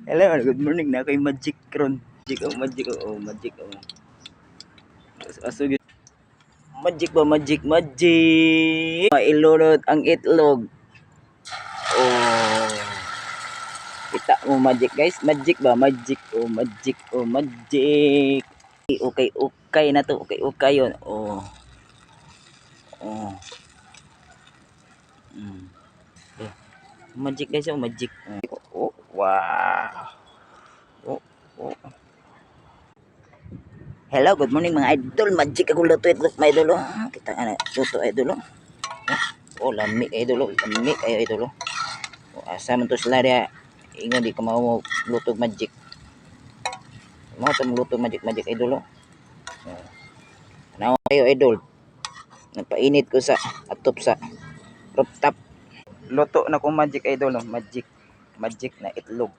Hello, good morning na kay Magic Ron. Magic. Asugid. Magic ba, magic. Ilunod ang itlog. Oh. Kita mo magic guys, magic ba, magic. Okay na to, okay yun. Oh. Eh, magic guys, magic. Wow. Oh. Hello, good morning mga idol. Magic ako luto itlog mga idol. Kita ano, luto idol. Lami idol. Lami kayo idol. Asa man to sila dia. Ingon di ka mao luto magic. Mao to luto magic idol. Ano kayo idol? Nagpainit ko sa atop sa rooftop. Luto na ko magic idol, magic na itlog.